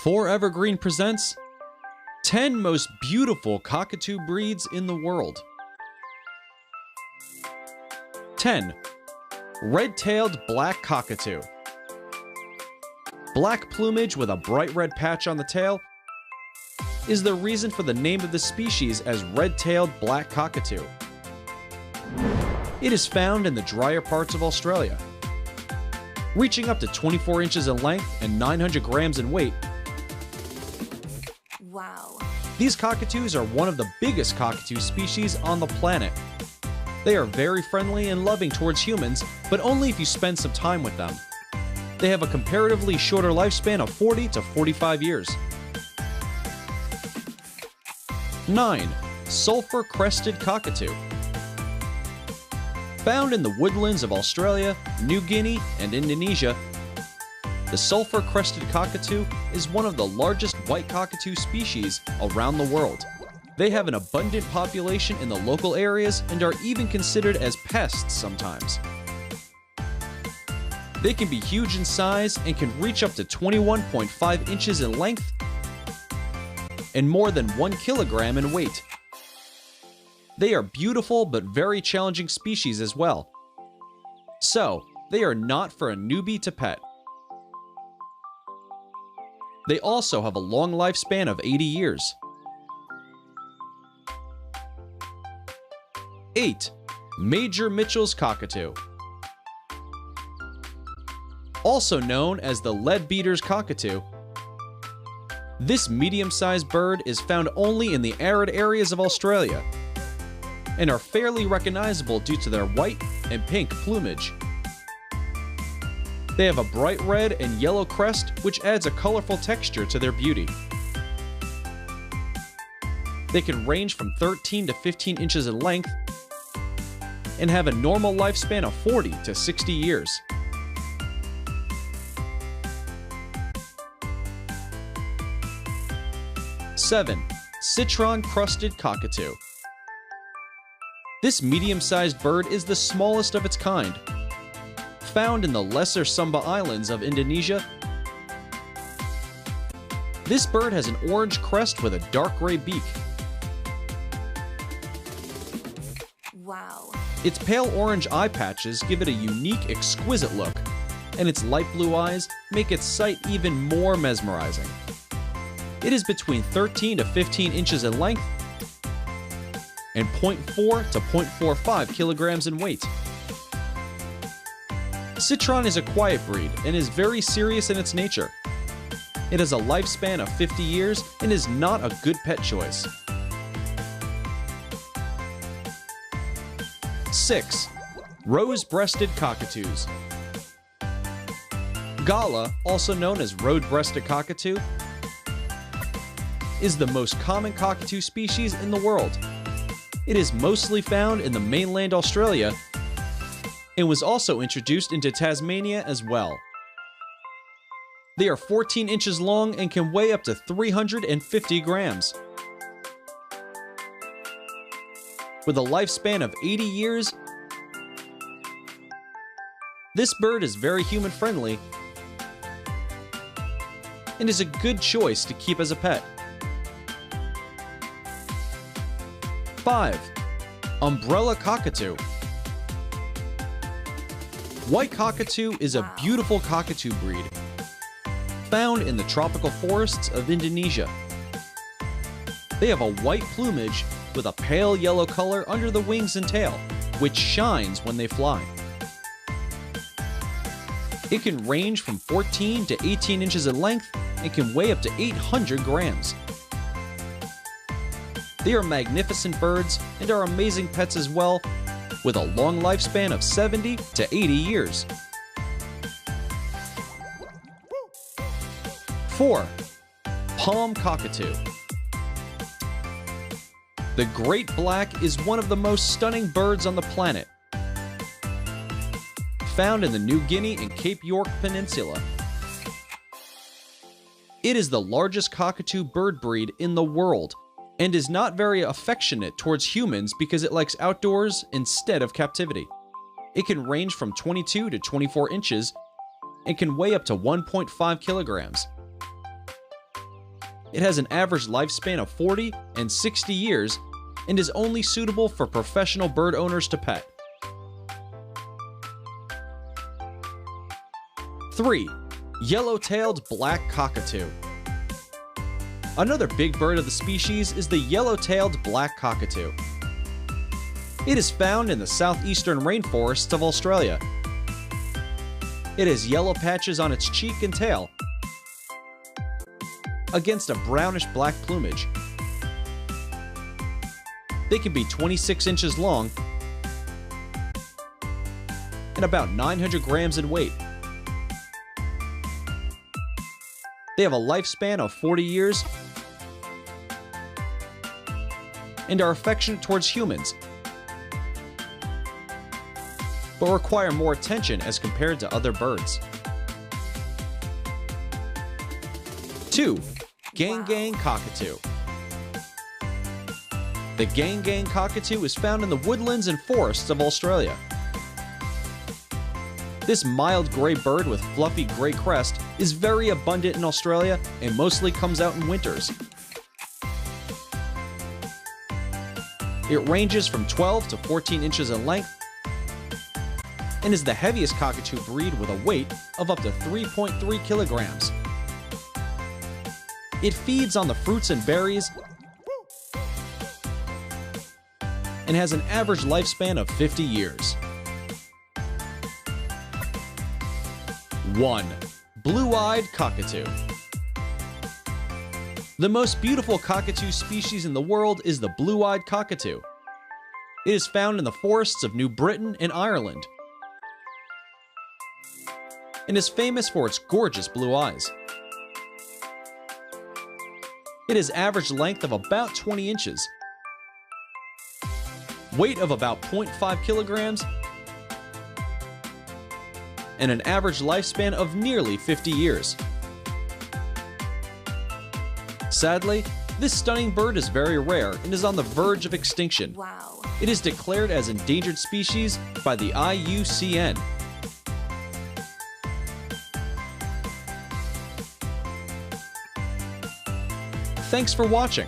Forever Green presents 10 most beautiful cockatoo breeds in the world. 10. Red-tailed black cockatoo. Black plumage with a bright red patch on the tail is the reason for the name of the species as red-tailed black cockatoo. It is found in the drier parts of Australia. Reaching up to 24 inches in length and 900 grams in weight, wow. These cockatoos are one of the biggest cockatoo species on the planet. They are very friendly and loving towards humans, but only if you spend some time with them. They have a comparatively shorter lifespan of 40 to 45 years. 9. Sulphur-crested cockatoo. Found in the woodlands of Australia, New Guinea, and Indonesia, the sulphur-crested cockatoo is one of the largest white cockatoo species around the world. They have an abundant population in the local areas and are even considered as pests sometimes. They can be huge in size and can reach up to 21.5 inches in length and more than 1 kilogram in weight. They are beautiful but very challenging species as well. So, they are not for a newbie to pet. They also have a long lifespan of 80 years. 8. Major Mitchell's cockatoo. Also known as the leadbeater's cockatoo, this medium-sized bird is found only in the arid areas of Australia and are fairly recognizable due to their white and pink plumage. They have a bright red and yellow crest, which adds a colorful texture to their beauty. They can range from 13 to 15 inches in length and have a normal lifespan of 40 to 60 years. Seven. Citron-crusted cockatoo. This medium-sized bird is the smallest of its kind. Found in the Lesser Sumba Islands of Indonesia, this bird has an orange crest with a dark gray beak. Wow. Its pale orange eye patches give it a unique, exquisite look, and its light blue eyes make its sight even more mesmerizing. It is between 13 to 15 inches in length and 0.4 to 0.45 kilograms in weight. Citron is a quiet breed and is very serious in its nature. It has a lifespan of 50 years and is not a good pet choice. 6. Rose-breasted cockatoos. Gala, also known as road-breasted cockatoo, is the most common cockatoo species in the world. It is mostly found in the mainland Australia and was also introduced into Tasmania as well. They are 14 inches long and can weigh up to 350 grams. With a lifespan of 80 years, this bird is very human-friendly and is a good choice to keep as a pet. 5. Umbrella cockatoo. White cockatoo is a beautiful cockatoo breed found in the tropical forests of Indonesia. They have a white plumage with a pale yellow color under the wings and tail, which shines when they fly. It can range from 14 to 18 inches in length and can weigh up to 800 grams. They are magnificent birds and are amazing pets as well, with a long lifespan of 70 to 80 years. 4. Palm cockatoo. The great black is one of the most stunning birds on the planet. Found in the New Guinea and Cape York Peninsula. It is the largest cockatoo bird breed in the world and is not very affectionate towards humans because it likes outdoors instead of captivity. It can range from 22 to 24 inches and can weigh up to 1.5 kilograms. It has an average lifespan of 40 and 60 years and is only suitable for professional bird owners to pet. 3. Yellow-tailed black cockatoo. Another big bird of the species is the yellow-tailed black cockatoo. It is found in the southeastern rainforests of Australia. It has yellow patches on its cheek and tail against a brownish-black plumage. They can be 26 inches long and about 900 grams in weight. They have a lifespan of 40 years and are affectionate towards humans, but require more attention as compared to other birds. 2. Gang cockatoo. The gang cockatoo is found in the woodlands and forests of Australia. This mild gray bird with fluffy gray crest is very abundant in Australia and mostly comes out in winters. It ranges from 12 to 14 inches in length and is the heaviest cockatoo breed with a weight of up to 3.3 kilograms. It feeds on the fruits and berries and has an average lifespan of 50 years. 1. Blue-eyed cockatoo. The most beautiful cockatoo species in the world is the blue-eyed cockatoo. It is found in the forests of New Britain and Ireland and is famous for its gorgeous blue eyes. It has average length of about 20 inches, weight of about 0.5 kilograms, and an average lifespan of nearly 50 years. Sadly, this stunning bird is very rare and is on the verge of extinction. Wow. It is declared as endangered species by the IUCN. Thanks for watching.